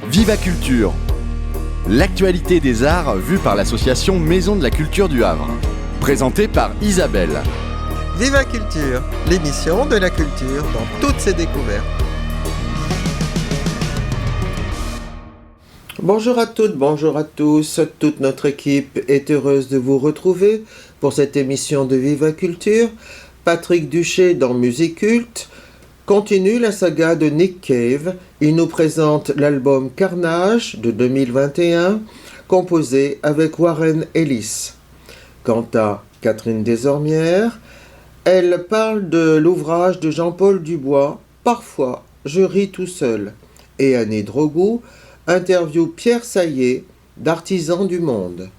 Viva Culture, l'actualité des arts vue par l'association Maison de la Culture du Havre. Présentée par Isabelle. Viva Culture, l'émission de la culture dans toutes ses découvertes. Bonjour à toutes, bonjour à tous. Toute notre équipe est heureuse de vous retrouver pour cette émission de Viva Culture. Patrick Duché dans Musique Culte continue la saga de Nick Cave. Il nous présente l'album Carnage de 2021, composé avec Warren Ellis. Quant à Catherine Desormières, elle parle de l'ouvrage de Jean-Paul Dubois, Parfois je ris tout seul. Et Annie Drogou interview Pierre Saillet d'Artisans du Monde.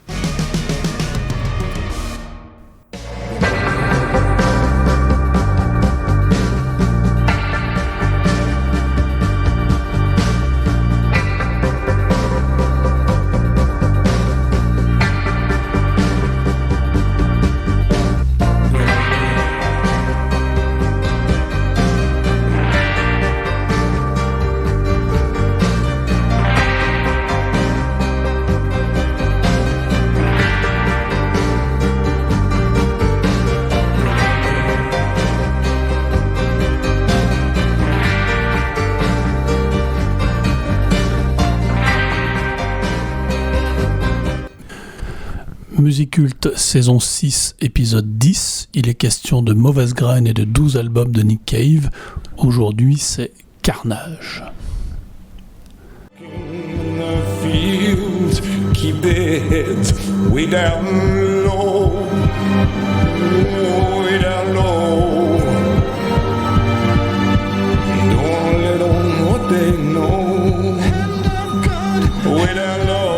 Musique Culte, saison 6, épisode 10. Il est question de Mauvaise Graine et de 12 albums de Nick Cave. Aujourd'hui, c'est Carnage. In the fields, keep their heads way down low, way down low. Don't let on what they know. Way down low.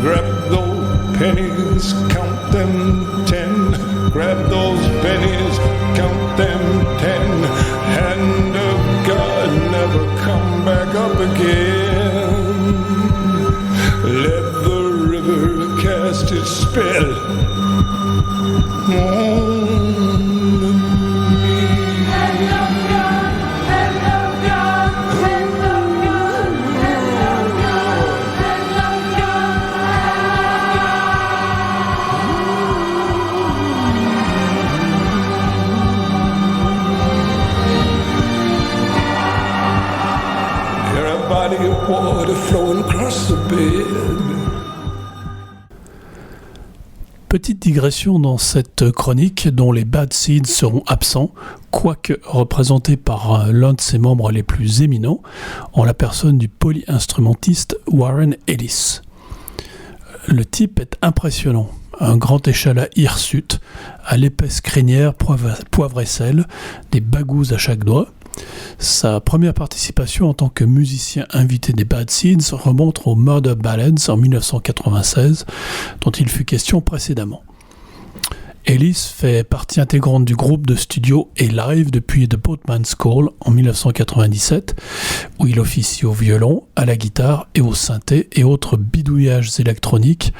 Grab those pennies, count them 10. Grab those pennies, count them 10. Hand of God, never come back up again. Let the river cast its spell on me. Body of water flowing across the bed. Petite digression dans cette chronique dont les Bad Seeds seront absents, quoique représentés par l'un de ses membres les plus éminents, en la personne du polyinstrumentiste Warren Ellis. Le type est impressionnant, un grand échalas hirsute, à l'épaisse crinière poivre et sel, des bagous à chaque doigt. Sa première participation en tant que musicien invité des Bad Seeds remonte aux Murder Ballads en 1996, dont il fut question précédemment. Ellis fait partie intégrante du groupe de studio et live depuis The Boatman's Call en 1997, où il officie au violon, à la guitare et au synthé et autres bidouillages électroniques,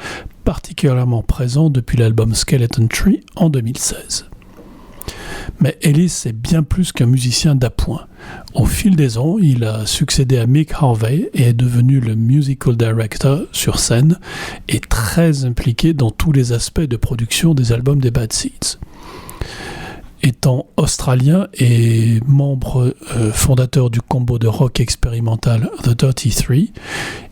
particulièrement présents depuis l'album Skeleton Tree en 2016. Mais Ellis est bien plus qu'un musicien d'appoint. Au fil des ans, il a succédé à Mick Harvey et est devenu le musical director sur scène et très impliqué dans tous les aspects de production des albums des Bad Seeds. Étant australien et membre fondateur du combo de rock expérimental The Dirty Three,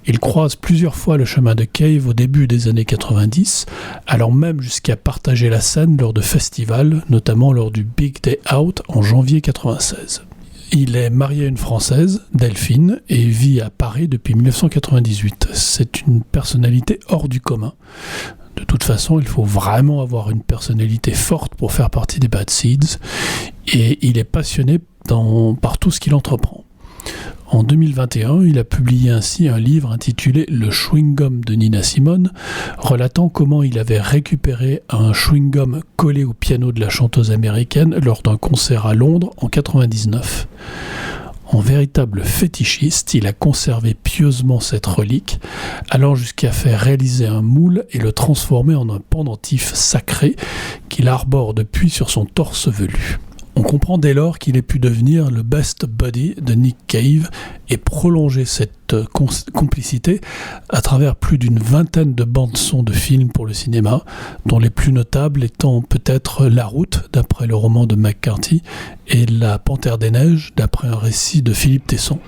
il croise plusieurs fois le chemin de Cave au début des années 90, allant même jusqu'à partager la scène lors de festivals, notamment lors du Big Day Out en janvier 96. Il est marié à une Française, Delphine, et vit à Paris depuis 1998. C'est une personnalité hors du commun. De toute façon, il faut vraiment avoir une personnalité forte pour faire partie des Bad Seeds, et il est passionné par tout ce qu'il entreprend. En 2021, il a publié ainsi un livre intitulé « Le chewing-gum de Nina Simone », relatant comment il avait récupéré un chewing-gum collé au piano de la chanteuse américaine lors d'un concert à Londres en 1999. En véritable fétichiste, il a conservé pieusement cette relique, allant jusqu'à faire réaliser un moule et le transformer en un pendentif sacré qu'il arbore depuis sur son torse velu. On comprend dès lors qu'il ait pu devenir le best buddy de Nick Cave et prolonger cette complicité à travers plus d'une vingtaine de bandes-son de films pour le cinéma, dont les plus notables étant peut-être La Route, d'après le roman de McCarthy, et La Panthère des Neiges, d'après un récit de Philippe Tesson.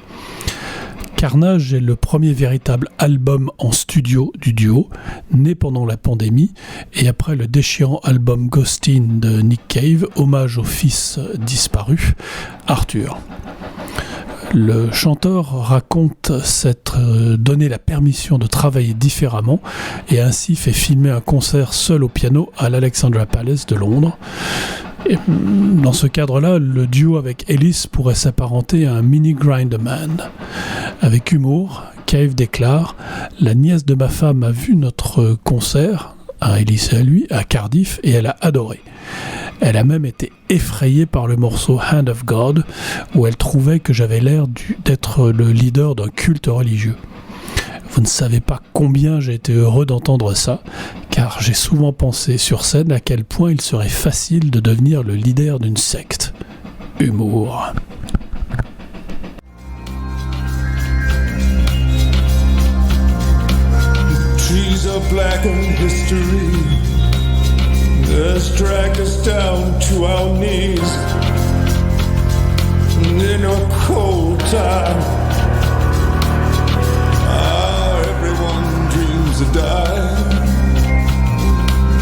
Carnage est le premier véritable album en studio du duo, né pendant la pandémie et après le déchirant album Ghostin' de Nick Cave, hommage au fils disparu, Arthur. Le chanteur raconte s'être donné la permission de travailler différemment et ainsi fait filmer un concert seul au piano à l'Alexandra Palace de Londres. Et dans ce cadre-là, le duo avec Ellis pourrait s'apparenter à un mini Grinderman. Avec humour, Cave déclare « La nièce de ma femme a vu notre concert, à Ellis et à lui, à Cardiff, et elle a adoré. Elle a même été effrayée par le morceau Hand of God, où elle trouvait que j'avais l'air d'être le leader d'un culte religieux. Vous ne savez pas combien j'ai été heureux d'entendre ça, car j'ai souvent pensé sur scène à quel point il serait facile de devenir le leader d'une secte. Humour. Trees are black in history. Let's drag us down to our knees. In a cold time, everyone dreams of dying.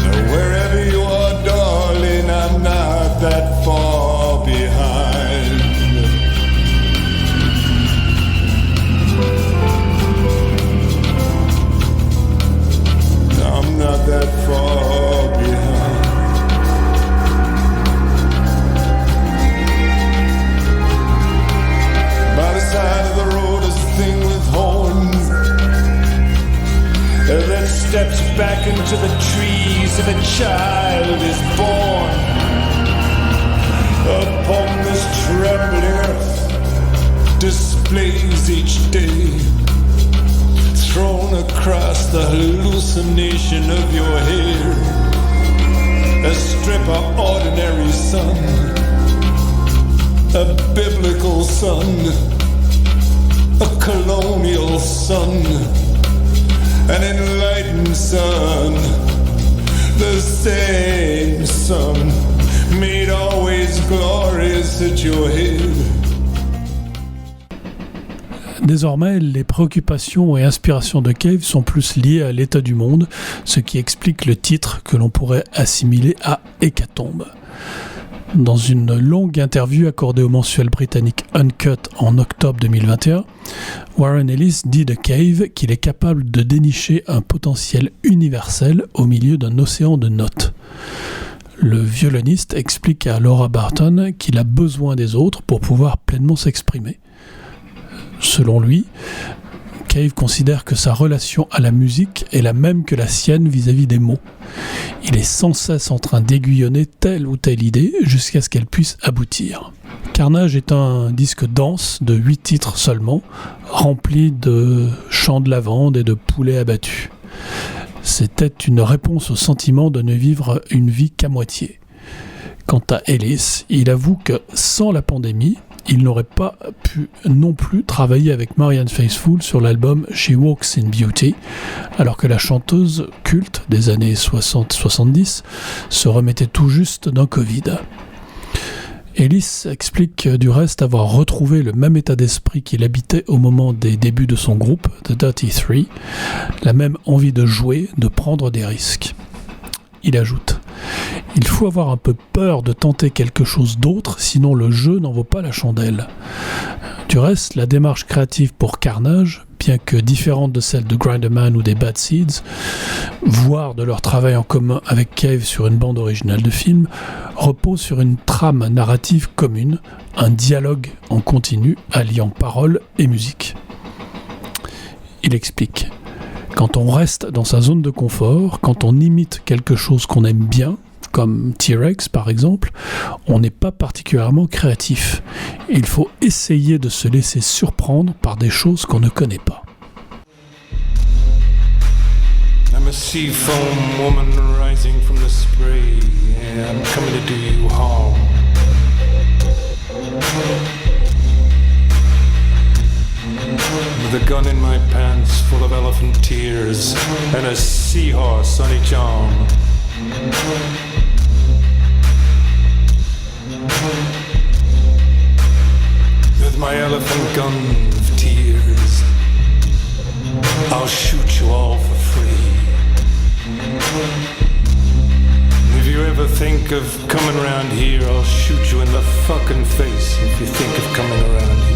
Now wherever you are, darling, I'm not that far behind. I'm not that far behind. By the side of the road is a thing with horns that steps back into the trees and a child is born. Upon this trembling earth displays each day, thrown across the hallucination of your hair. A strip of ordinary sun, a biblical sun, a colonial sun, an enlightened sun, the same sun, made always glorious at your head. Désormais, les préoccupations et inspirations de Cave sont plus liées à l'état du monde, ce qui explique le titre que l'on pourrait assimiler à Hécatombe. Dans une longue interview accordée au mensuel britannique Uncut en octobre 2021, Warren Ellis dit de Cave qu'il est capable de dénicher un potentiel universel au milieu d'un océan de notes. Le violoniste explique à Laura Barton qu'il a besoin des autres pour pouvoir pleinement s'exprimer. Selon lui, Cave considère que sa relation à la musique est la même que la sienne vis-à-vis des mots. Il est sans cesse en train d'aiguillonner telle ou telle idée jusqu'à ce qu'elle puisse aboutir. Carnage est un disque dense de 8 titres seulement, rempli de chants de lavande et de poulets abattus. C'était une réponse au sentiment de ne vivre une vie qu'à moitié. Quant à Ellis, il avoue que sans la pandémie, il n'aurait pas pu non plus travailler avec Marianne Faithfull sur l'album She Walks in Beauty, alors que la chanteuse culte des années 60-70 se remettait tout juste d'un Covid. Ellis explique du reste avoir retrouvé le même état d'esprit qu'il habitait au moment des débuts de son groupe, The Dirty Three, la même envie de jouer, de prendre des risques. Il ajoute « Il faut avoir un peu peur de tenter quelque chose d'autre, sinon le jeu n'en vaut pas la chandelle. » Du reste, la démarche créative pour Carnage, bien que différente de celle de Grinderman ou des Bad Seeds, voire de leur travail en commun avec Cave sur une bande originale de film, repose sur une trame narrative commune, un dialogue en continu alliant paroles et musique. Il explique « Quand on reste dans sa zone de confort, quand on imite quelque chose qu'on aime bien, comme T-Rex par exemple, on n'est pas particulièrement créatif. Il faut essayer de se laisser surprendre par des choses qu'on ne connaît pas. I'm a sea foam woman rising from the spray. Yeah, I'm coming to do you harm. tears and a seahorse on each arm. With my elephant gun of tears, I'll shoot you all for free. If you ever think of coming around here, I'll shoot you in the fucking face if you think of coming around here.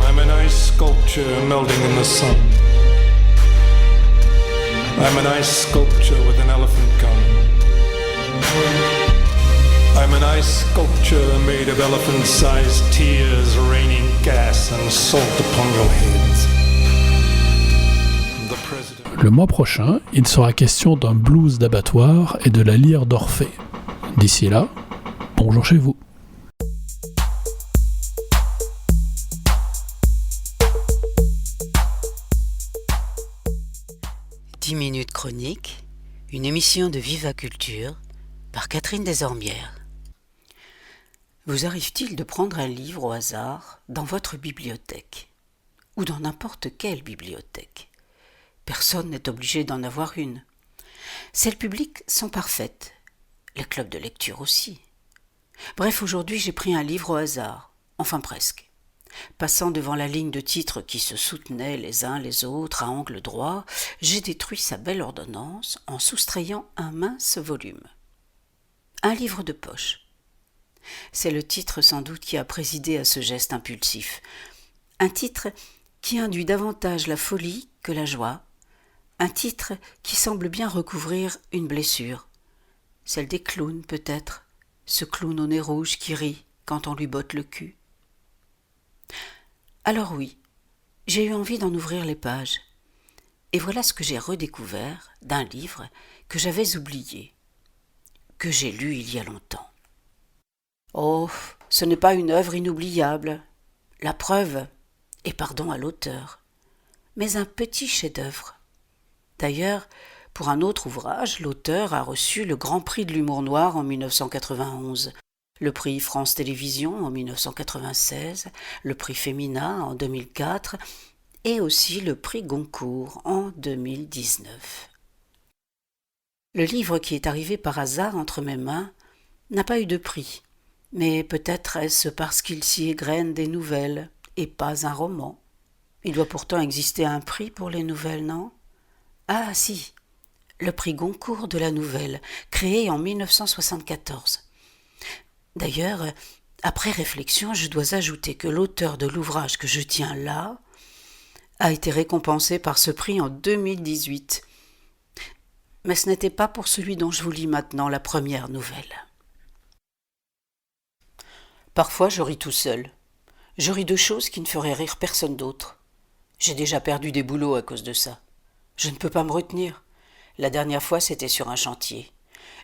I'm an ice sculpture melting in the sun. I'm an ice sculpture with an elephant gun. I'm an ice sculpture made of elephant-sized tears raining gas and salt upon your heads. Le mois prochain, il sera question d'un blues d'abattoir et de la lyre d'Orphée. D'ici là, bonjour chez vous. « 10 minutes chronique », une émission de Viva Culture par Catherine Desormières. Vous arrive-t-il de prendre un livre au hasard dans votre bibliothèque ou dans n'importe quelle bibliothèque ? Personne n'est obligé d'en avoir une. Celles publiques sont parfaites, les clubs de lecture aussi. Bref, aujourd'hui j'ai pris un livre au hasard, enfin presque. Passant devant la ligne de titres qui se soutenaient les uns les autres à angle droit, j'ai détruit sa belle ordonnance en soustrayant un mince volume. Un livre de poche. C'est le titre sans doute qui a présidé à ce geste impulsif. Un titre qui induit davantage la folie que la joie. Un titre qui semble bien recouvrir une blessure. Celle des clowns peut-être, ce clown au nez rouge qui rit quand on lui botte le cul. Alors oui, j'ai eu envie d'en ouvrir les pages. Et voilà ce que j'ai redécouvert d'un livre que j'avais oublié, que j'ai lu il y a longtemps. Oh, ce n'est pas une œuvre inoubliable, la preuve, et pardon à l'auteur, mais un petit chef-d'œuvre. D'ailleurs, pour un autre ouvrage, l'auteur a reçu le Grand Prix de l'humour noir en 1991, le prix France Télévisions en 1996, le prix Femina en 2004 et aussi le prix Goncourt en 2019. Le livre qui est arrivé par hasard entre mes mains n'a pas eu de prix, mais peut-être est-ce parce qu'il s'y égrène des nouvelles et pas un roman. Il doit pourtant exister un prix pour les nouvelles, non ? Ah si, le prix Goncourt de la nouvelle, créé en 1974. D'ailleurs, après réflexion, je dois ajouter que l'auteur de l'ouvrage que je tiens là a été récompensé par ce prix en 2018. Mais ce n'était pas pour celui dont je vous lis maintenant la première nouvelle. Parfois, je ris tout seul. Je ris de choses qui ne feraient rire personne d'autre. J'ai déjà perdu des boulots à cause de ça. Je ne peux pas me retenir. La dernière fois, c'était sur un chantier.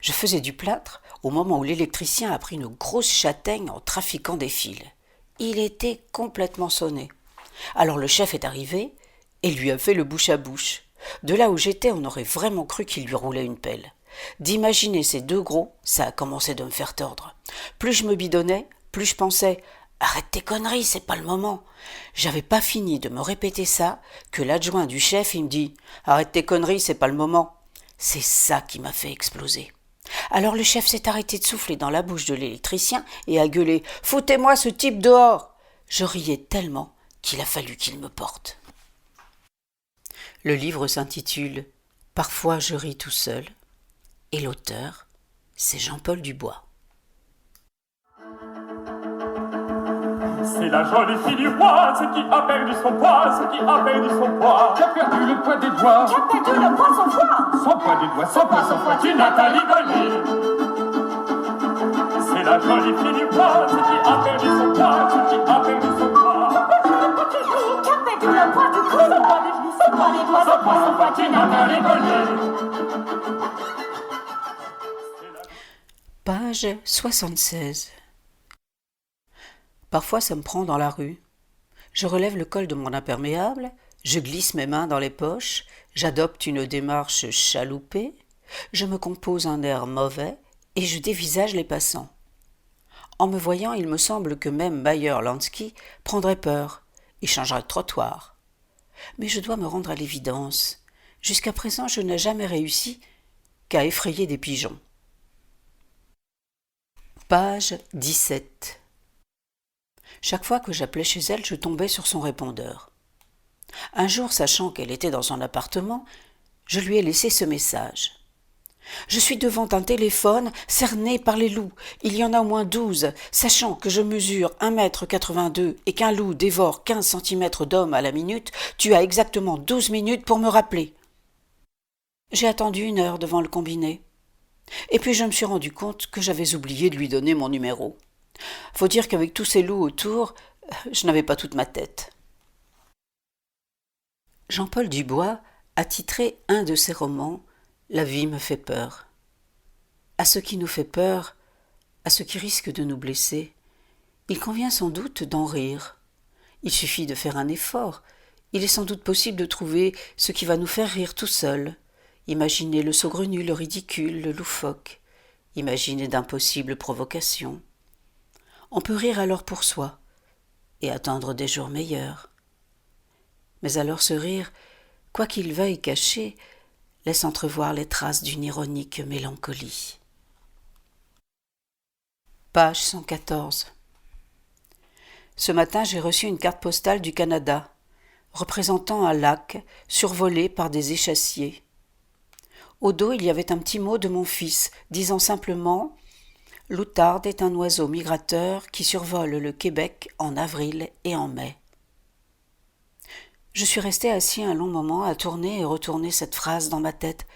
Je faisais du plâtre au moment où l'électricien a pris une grosse châtaigne en trafiquant des fils. Il était complètement sonné. Alors le chef est arrivé et lui a fait le bouche à bouche. De là où j'étais, on aurait vraiment cru qu'il lui roulait une pelle. D'imaginer ces deux gros, ça a commencé de me faire tordre. Plus je me bidonnais, plus je pensais « Arrête tes conneries, c'est pas le moment !» J'avais pas fini de me répéter ça que l'adjoint du chef, il me dit « Arrête tes conneries, c'est pas le moment !» C'est ça qui m'a fait exploser. Alors le chef s'est arrêté de souffler dans la bouche de l'électricien et a gueulé « Foutez-moi ce type dehors !» Je riais tellement qu'il a fallu qu'il me porte. Le livre s'intitule « Parfois je ris tout seul » et l'auteur, c'est Jean-Paul Dubois. C'est la jolie fille du roi, ce qui a perdu son poids, ce qui a perdu son poids. Qui a perdu le poids des doigts. Qui a perdu le poids sans foi. Son poids des doigts, son poids, tu n'as qu'à rigoler. C'est la jolie fille du roi, ce qui a perdu son poids, ce qui a perdu son poids. Qui a perdu le poids du cou. Son poids des genoux, son poids des doigts, son poids, tu n'as qu'à rigoler. Page 76. Parfois ça me prend dans la rue. Je relève le col de mon imperméable, je glisse mes mains dans les poches, j'adopte une démarche chaloupée, je me compose un air mauvais et je dévisage les passants. En me voyant, il me semble que même Bayer-Lansky prendrait peur et changerait de trottoir. Mais je dois me rendre à l'évidence. Jusqu'à présent, je n'ai jamais réussi qu'à effrayer des pigeons. Page 17. Chaque fois que j'appelais chez elle, je tombais sur son répondeur. Un jour, sachant qu'elle était dans son appartement, je lui ai laissé ce message. « Je suis devant un téléphone cerné par les loups. Il y en a au moins 12. Sachant que je mesure 1,82 m et qu'un loup dévore 15 cm d'homme à la minute, tu as exactement 12 minutes pour me rappeler. » J'ai attendu 1 heure devant le combiné. Et puis je me suis rendu compte que j'avais oublié de lui donner mon numéro. Faut dire qu'avec tous ces loups autour, je n'avais pas toute ma tête. Jean-Paul Dubois a titré un de ses romans « La vie me fait peur ». À ce qui nous fait peur, à ce qui risque de nous blesser, il convient sans doute d'en rire. Il suffit de faire un effort. Il est sans doute possible de trouver ce qui va nous faire rire tout seul. Imaginer le saugrenu, le ridicule, le loufoque. Imaginer d'impossibles provocations. On peut rire alors pour soi et attendre des jours meilleurs. Mais alors ce rire, quoi qu'il veuille cacher, laisse entrevoir les traces d'une ironique mélancolie. Page 114. Ce matin, j'ai reçu une carte postale du Canada, représentant un lac survolé par des échassiers. Au dos, il y avait un petit mot de mon fils, disant simplement « L'outarde est un oiseau migrateur qui survole le Québec en avril et en mai. » Je suis resté assis un long moment à tourner et retourner cette phrase dans ma tête.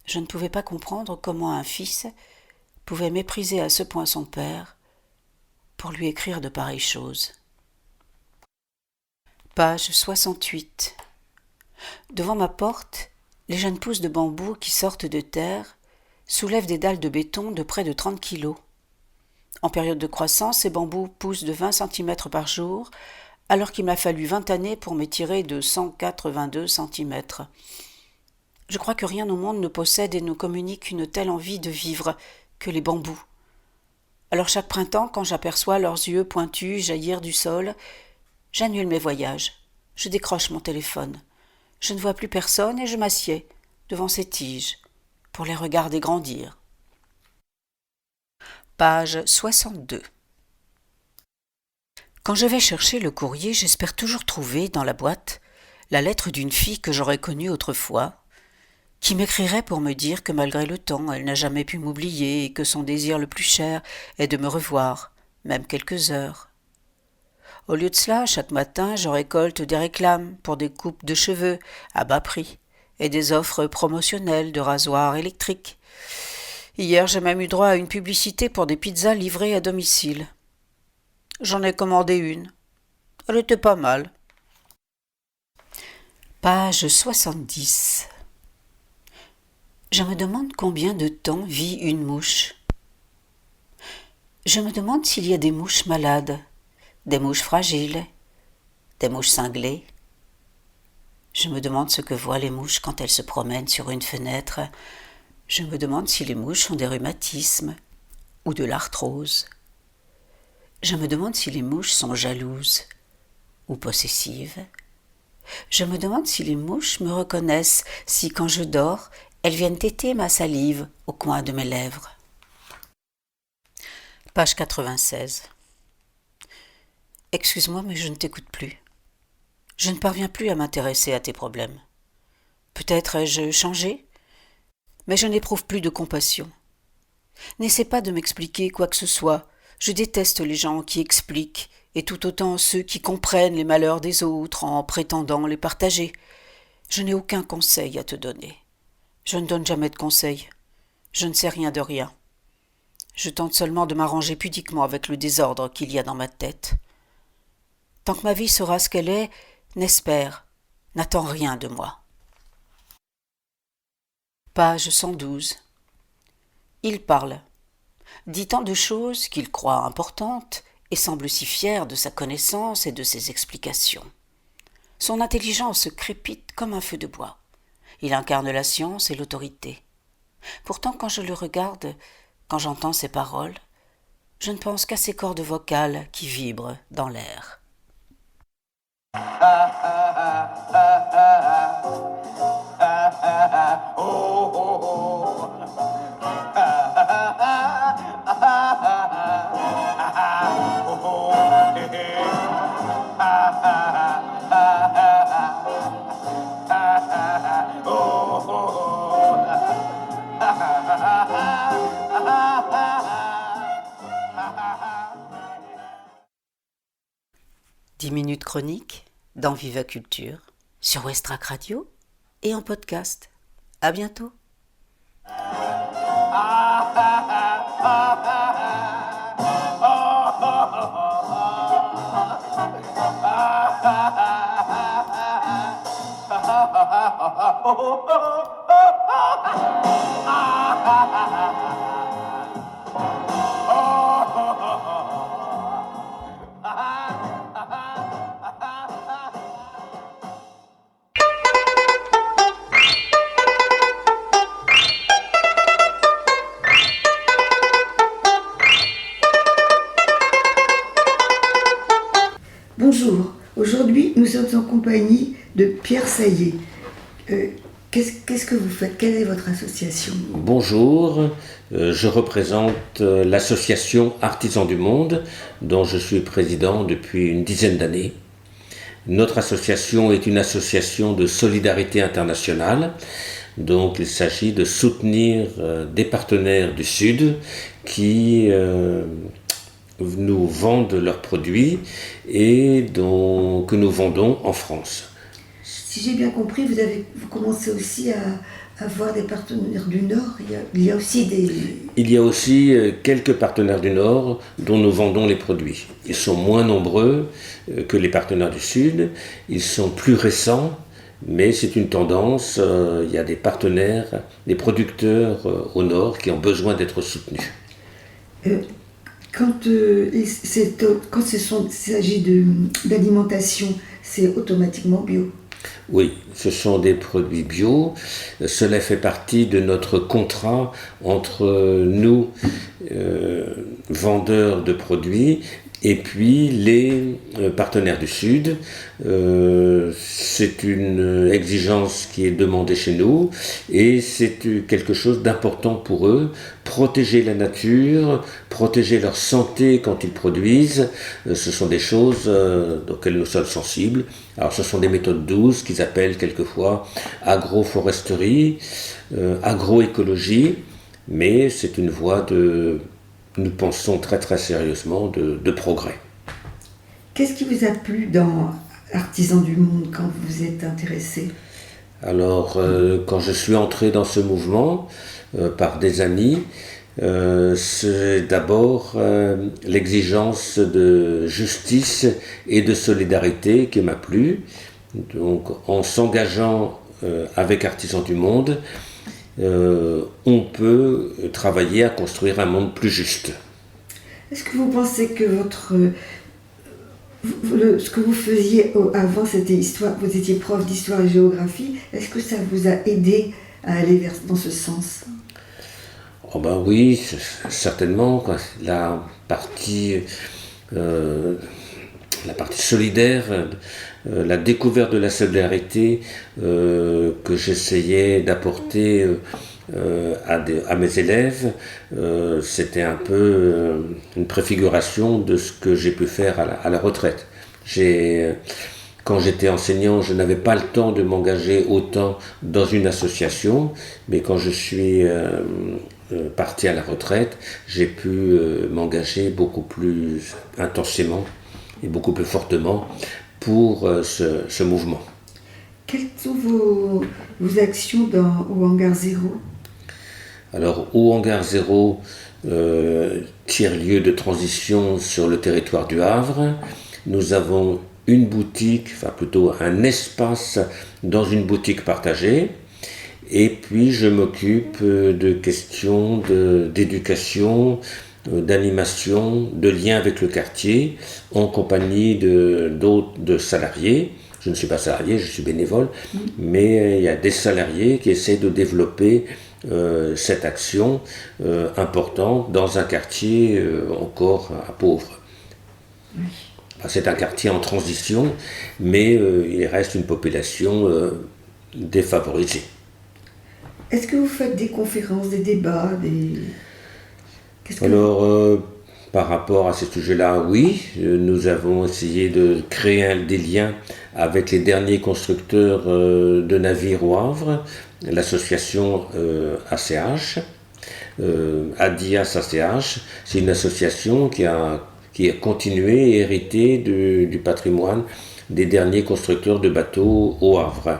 Je ne pouvais pas comprendre comment un fils pouvait mépriser à ce point son père pour lui écrire de pareilles choses. Page 68. Devant ma porte, les jeunes pousses de bambou qui sortent de terre soulèvent des dalles de béton de près de 30 kilos. En période de croissance, ces bambous poussent de 20 cm par jour, alors qu'il m'a fallu 20 années pour m'étirer de 182 cm. Je crois que rien au monde ne possède et ne communique une telle envie de vivre que les bambous. Alors chaque printemps, quand j'aperçois leurs yeux pointus jaillir du sol, j'annule mes voyages, je décroche mon téléphone. Je ne vois plus personne et je m'assieds devant ces tiges pour les regarder grandir. Page 62. Quand je vais chercher le courrier, j'espère toujours trouver dans la boîte la lettre d'une fille que j'aurais connue autrefois, qui m'écrirait pour me dire que malgré le temps, elle n'a jamais pu m'oublier et que son désir le plus cher est de me revoir, même quelques heures. Au lieu de cela, chaque matin, je récolte des réclames pour des coupes de cheveux à bas prix et des offres promotionnelles de rasoirs électriques. Hier, j'ai même eu droit à une publicité pour des pizzas livrées à domicile. J'en ai commandé une. Elle était pas mal. Page 70. Je me demande combien de temps vit une mouche. Je me demande s'il y a des mouches malades, des mouches fragiles, des mouches cinglées. Je me demande ce que voient les mouches quand elles se promènent sur une fenêtre. Je me demande si les mouches ont des rhumatismes ou de l'arthrose. Je me demande si les mouches sont jalouses ou possessives. Je me demande si les mouches me reconnaissent, si quand je dors, elles viennent téter ma salive au coin de mes lèvres. Page 96. Excuse-moi, mais je ne t'écoute plus. Je ne parviens plus à m'intéresser à tes problèmes. Peut-être ai-je changé, mais je n'éprouve plus de compassion. N'essaie pas de m'expliquer quoi que ce soit. Je déteste les gens qui expliquent, et tout autant ceux qui comprennent les malheurs des autres en prétendant les partager. Je n'ai aucun conseil à te donner. Je ne donne jamais de conseils. Je ne sais rien de rien. Je tente seulement de m'arranger pudiquement avec le désordre qu'il y a dans ma tête. Tant que ma vie sera ce qu'elle est, n'espère, n'attends rien de moi. Page 112. Il parle. Dit tant de choses qu'il croit importantes et semble si fier de sa connaissance et de ses explications. Son intelligence crépite comme un feu de bois. Il incarne la science et l'autorité. Pourtant, quand je le regarde, quand j'entends ses paroles, je ne pense qu'à ces cordes vocales qui vibrent dans l'air. Dix minutes chroniques dans Viva Culture, sur Westrack Radio et en podcast. À bientôt. Bonjour, aujourd'hui nous sommes en compagnie de Pierre Saillet. Qu'est-ce que vous faites? Quelle est votre association? Bonjour, je représente l'association Artisans du Monde, dont je suis président depuis une dizaine d'années. Notre association est une association de solidarité internationale, donc il s'agit de soutenir des partenaires du Sud qui nous vendent leurs produits et que nous vendons en France. Si j'ai bien compris, vous commencez aussi à avoir des partenaires du Nord. Il y a aussi des... Il y a aussi quelques partenaires du Nord dont nous vendons les produits. Ils sont moins nombreux que les partenaires du Sud. Ils sont plus récents, mais c'est une tendance. Il y a des partenaires, des producteurs au Nord qui ont besoin d'être soutenus. Quand il s'agit d'alimentation, c'est automatiquement bio. Oui, ce sont des produits bio. Cela fait partie de notre contrat entre nous, vendeurs de produits, et puis les partenaires du Sud. C'est une exigence qui est demandée chez nous et c'est quelque chose d'important pour eux. Protéger la nature, protéger leur santé quand ils produisent, ce sont des choses auxquelles nous sommes sensibles. Alors ce sont des méthodes douces qu'ils appellent quelquefois agroforesterie, agroécologie, mais c'est une voie nous pensons très très sérieusement de progrès. Qu'est-ce qui vous a plu dans Artisans du Monde quand vous vous êtes intéressé? Alors, quand je suis entré dans ce mouvement par des amis, c'est d'abord l'exigence de justice et de solidarité qui m'a plu. Donc, en s'engageant avec Artisans du Monde, on peut travailler à construire un monde plus juste. Est-ce que vous pensez que ce que vous faisiez avant, c'était histoire, vous étiez prof d'histoire et géographie, est-ce que ça vous a aidé à aller dans ce sens? Oh ben oui, certainement. La partie solidaire, la découverte de la solidarité que j'essayais d'apporter à mes élèves, c'était un peu une préfiguration de ce que j'ai pu faire à la retraite. Quand j'étais enseignant, je n'avais pas le temps de m'engager autant dans une association, mais quand je suis parti à la retraite, j'ai pu m'engager beaucoup plus intensément et beaucoup plus fortement pour ce mouvement. Quelles sont vos actions au Hangar Zéro? Alors, au Hangar Zéro, tiers-lieu de transition sur le territoire du Havre, nous avons une boutique, enfin plutôt un espace dans une boutique partagée. Et puis, je m'occupe de questions d'éducation, d'animation, de lien avec le quartier, en compagnie de salariés. Je ne suis pas salarié, je suis bénévole, mais il y a des salariés qui essaient de développer cette action importante dans un quartier encore pauvre. Enfin, c'est un quartier en transition, mais il reste une population défavorisée. Est-ce que vous faites des conférences, des débats, Alors, par rapport à ces sujets-là, oui, nous avons essayé de créer des liens avec les derniers constructeurs de navires au Havre, l'association ACH, ADIAS ACH. C'est une association qui a continué et hérité du patrimoine des derniers constructeurs de bateaux au Havre.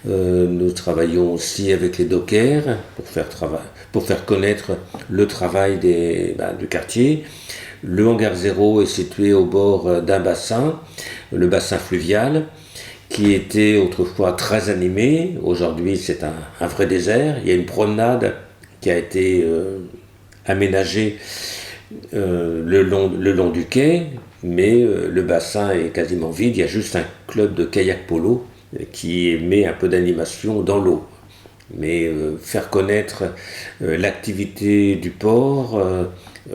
Nous travaillons aussi avec les dockers pour faire connaître le travail du quartier. Le hangar 0 est situé au bord d'un bassin, le bassin fluvial, qui était autrefois très animé. Aujourd'hui, c'est un vrai désert. Il y a une promenade qui a été aménagée le long du quai, mais le bassin est quasiment vide. Il y a juste un club de kayak polo qui met un peu d'animation dans l'eau. Mais faire connaître l'activité du port,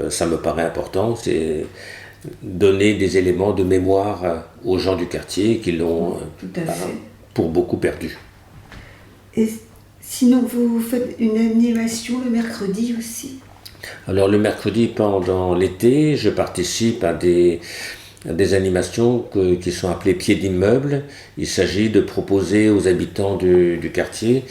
ça me paraît important. C'est donner des éléments de mémoire aux gens du quartier qui l'ont pour beaucoup perdu. Et sinon, vous faites une animation le mercredi aussi? Alors le mercredi, pendant l'été, je participe à des animations qui sont appelées pieds d'immeuble. Il s'agit de proposer aux habitants du quartier,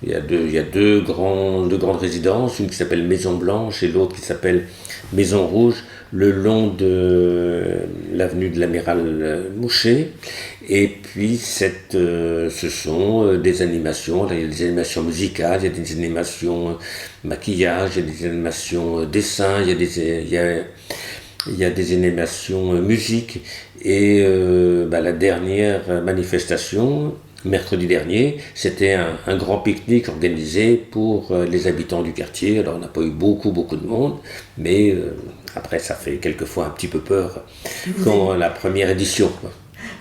il y a deux grandes résidences, une qui s'appelle Maison Blanche et l'autre qui s'appelle Maison Rouge, le long de l'avenue de l'Amiral Mouchet. Et puis ce sont des animations, il y a des animations musicales, il y a des animations maquillage, il y a des animations dessin, il y a des animations musique. Et la dernière manifestation, mercredi dernier, c'était un grand pique-nique organisé pour les habitants du quartier. Alors on n'a pas eu beaucoup de monde, mais après ça fait quelquefois un petit peu peur quand la première édition.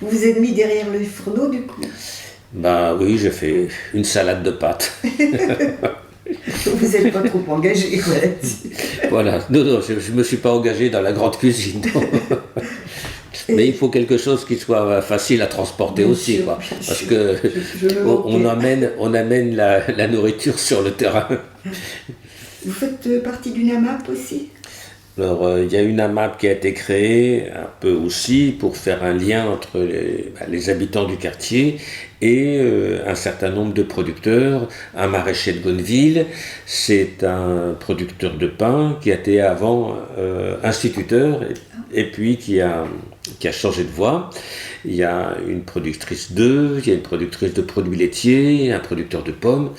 Vous vous êtes mis derrière le fourneau du coup? Oui, j'ai fait une salade de pâtes. Vous n'êtes pas trop engagé, quoi. Voilà, non, je ne me suis pas engagé dans la grande cuisine. Mais il faut quelque chose qui soit facile à transporter bien aussi, sûr, quoi. Parce que on amène la nourriture sur le terrain. Vous faites partie d'une AMAP aussi? Alors, il y a une AMAP qui a été créée un peu aussi pour faire un lien entre les habitants du quartier et un certain nombre de producteurs. Un maraîcher de Gonneville, c'est un producteur de pain qui a été avant instituteur et puis qui a changé de voie. Il y a une productrice d'œufs, il y a une productrice de produits laitiers, un producteur de pommes.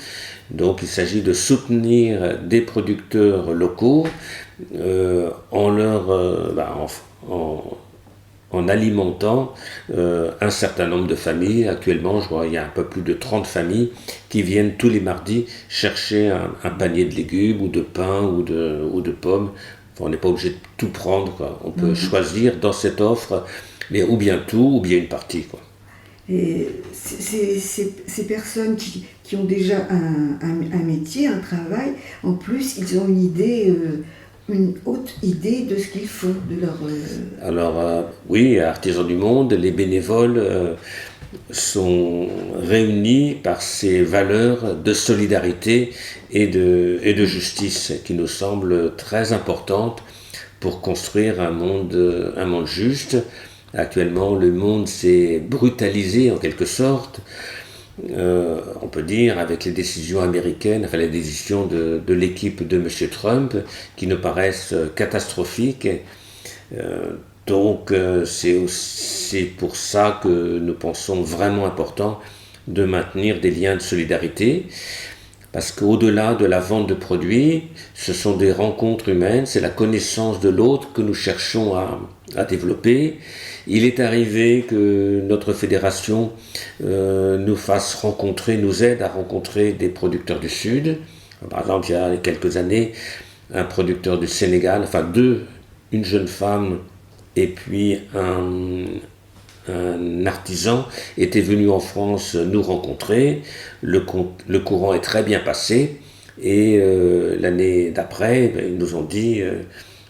Donc il s'agit de soutenir des producteurs locaux en alimentant un certain nombre de familles. Actuellement, je vois il y a un peu plus de 30 familles qui viennent tous les mardis chercher un panier de légumes ou de pain ou de pommes. Enfin, on n'est pas obligé de tout prendre, quoi. On peut choisir dans cette offre, mais ou bien tout ou bien une partie, quoi. Et ces personnes qui ont déjà un métier, un travail, en plus, ils ont une haute idée de ce qu'ils font, de leur... Alors, oui, à Artisans du Monde, les bénévoles sont réunis par ces valeurs de solidarité et de justice qui nous semblent très importantes pour construire un monde juste. Actuellement, le monde s'est brutalisé en quelque sorte, on peut dire, avec les décisions américaines, enfin les décisions de l'équipe de M. Trump, qui nous paraissent catastrophiques. Donc c'est pour ça que nous pensons vraiment important de maintenir des liens de solidarité, parce qu'au-delà de la vente de produits, ce sont des rencontres humaines, c'est la connaissance de l'autre que nous cherchons à développer. Il est arrivé que notre fédération nous aide à rencontrer des producteurs du Sud. Par exemple, il y a quelques années, un producteur du Sénégal, une jeune femme et puis un artisan était venu en France nous rencontrer. Le courant est très bien passé. Et l'année d'après, ils nous ont dit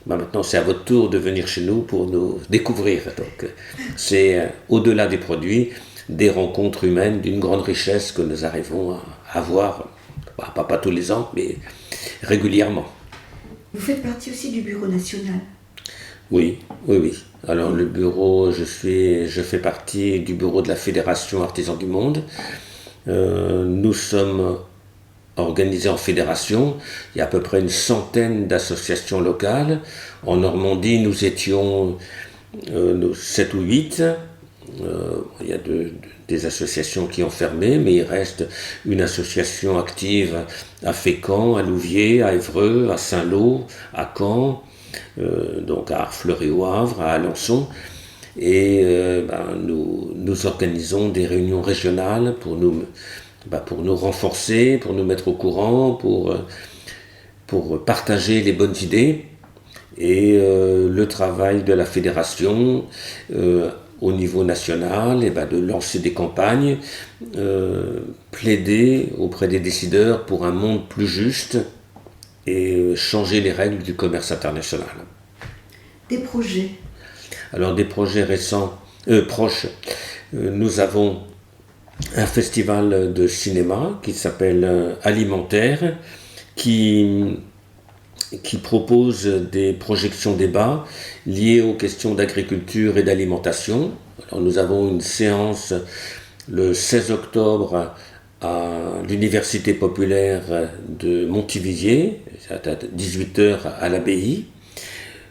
maintenant c'est à votre tour de venir chez nous pour nous découvrir. Donc c'est au-delà des produits, des rencontres humaines d'une grande richesse que nous arrivons à avoir, pas tous les ans, mais régulièrement. Vous faites partie aussi du bureau national. Oui. Alors le bureau, je fais partie du bureau de la Fédération Artisans du Monde. Nous sommes organisés en fédération. Il y a à peu près une centaine d'associations locales. En Normandie, nous étions 7 ou 8. Il y a des associations qui ont fermé, mais il reste une association active à Fécamp, à Louviers, à Évreux, à Saint-Lô, à Caen, donc à Harfleur et au Havre, à Alençon. Et nous organisons des réunions régionales pour nous renforcer, pour nous mettre au courant, pour partager les bonnes idées. Et le travail de la fédération au niveau national, de lancer des campagnes, plaider auprès des décideurs pour un monde plus juste et changer les règles du commerce international. Des projets. Alors des projets proches, nous avons un festival de cinéma qui s'appelle Alimentaire, qui propose des projections débats liées aux questions d'agriculture et d'alimentation. Alors nous avons une séance le 16 octobre à l'Université populaire de Montivivier, à 18h à l'Abbaye.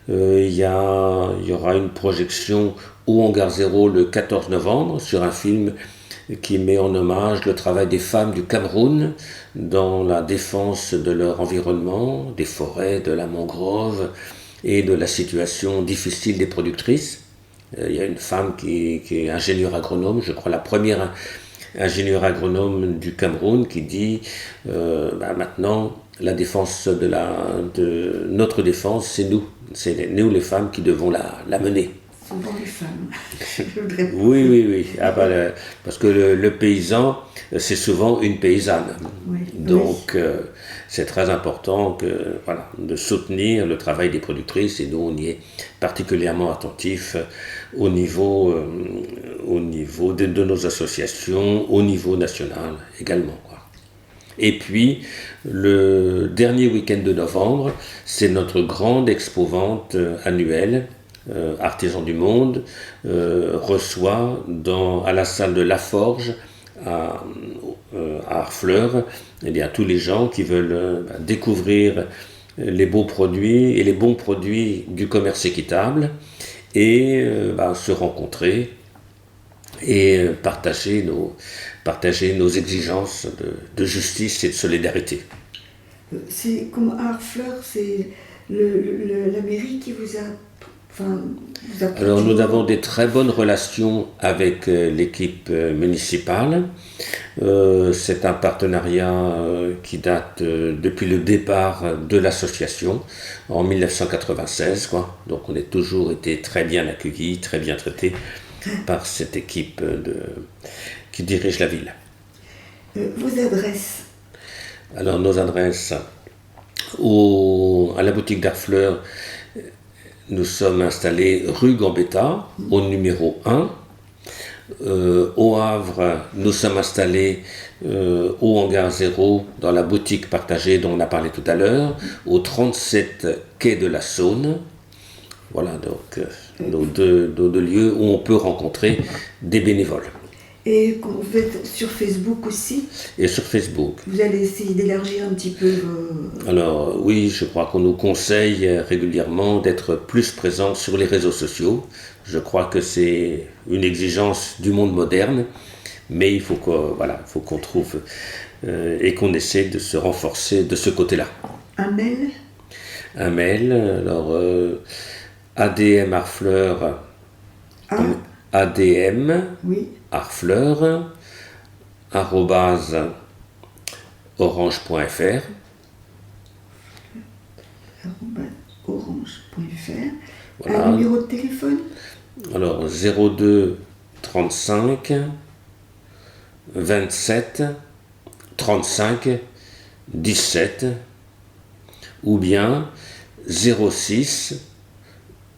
Il y aura une projection au Hangar Zéro le 14 novembre sur un film qui met en hommage le travail des femmes du Cameroun dans la défense de leur environnement, des forêts, de la mangrove et de la situation difficile des productrices. Il y a une femme qui est ingénieure agronome, je crois la première ingénieure agronome du Cameroun, qui dit maintenant la défense de notre défense, c'est nous les femmes qui devons la mener. Souvent les femmes. Oui. Parce que le paysan, c'est souvent une paysanne. Oui. Donc, c'est très important de soutenir le travail des productrices, et nous, on y est particulièrement attentifs au niveau de nos associations, au niveau national également. Et puis, le dernier week-end de novembre, c'est notre grande expo-vente annuelle. Artisans du Monde reçoit à la salle de La Forge à Harfleur tous les gens qui veulent découvrir les beaux produits et les bons produits du commerce équitable et se rencontrer et partager nos exigences de justice et de solidarité. C'est comme à Harfleur, c'est la mairie qui vous a... Alors nous avons des très bonnes relations avec l'équipe municipale. C'est un partenariat qui date depuis le départ de l'association en 1996. Donc on a toujours été très bien accueillis, très bien traités par cette équipe qui dirige la ville. Vos adresses? Alors nos adresses à la boutique d'Harfleur. Nous sommes installés rue Gambetta, au numéro 1. Au Havre, nous sommes installés au Hangar Zéro, dans la boutique partagée dont on a parlé tout à l'heure, au 37 quai de la Saône. Voilà donc nos deux lieux où on peut rencontrer des bénévoles. Et quand vous êtes sur Facebook aussi? Et sur Facebook. Vous allez essayer d'élargir un petit peu Alors oui, je crois qu'on nous conseille régulièrement d'être plus présents sur les réseaux sociaux. Je crois que c'est une exigence du monde moderne, mais il faut qu'on trouve et qu'on essaie de se renforcer de ce côté-là. Un mail? Un mail, alors ADM Harfleur. ADM oui. Harfleur @orange.fr. orange.fr. Voilà. Un numéro de téléphone? Alors 02 35 27 35 17 ou bien 06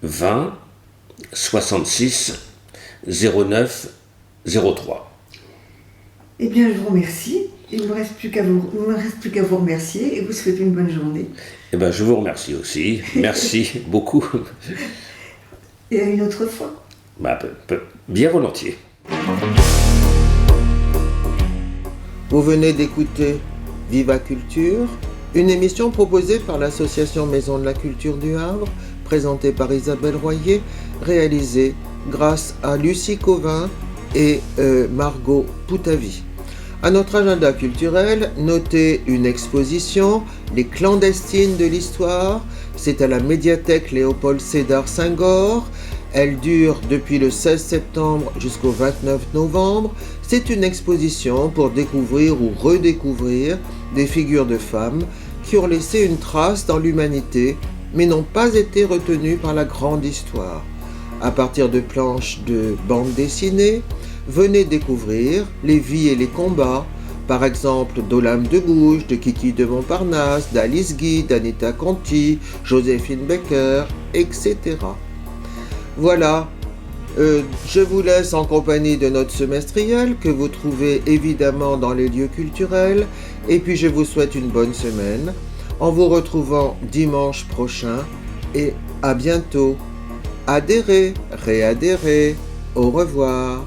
20 66 09 03. Eh bien, je vous remercie. Il ne me reste plus qu'à vous remercier et vous souhaiter une bonne journée. Eh bien, je vous remercie aussi. Merci beaucoup. Et à une autre fois. Bien volontiers. Vous venez d'écouter Viva Culture, une émission proposée par l'association Maison de la Culture du Havre, présentée par Isabelle Royer, réalisée grâce à Lucie Cauvin et Margot Poutavi. À notre agenda culturel, notez une exposition, Les clandestines de l'histoire. C'est à la médiathèque Léopold Sédar Senghor. Elle dure depuis le 16 septembre jusqu'au 29 novembre. C'est une exposition pour découvrir ou redécouvrir des figures de femmes qui ont laissé une trace dans l'humanité, mais n'ont pas été retenues par la grande histoire. À partir de planches de bande dessinée, venez découvrir les vies et les combats, par exemple d'Olympe de Gouges, de Kiki de Montparnasse, d'Alice Guy, d'Anita Conti, Joséphine Baker, etc. Voilà, je vous laisse en compagnie de notre semestriel que vous trouvez évidemment dans les lieux culturels, et puis je vous souhaite une bonne semaine en vous retrouvant dimanche prochain et à bientôt. Adhérez, réadhérez, au revoir.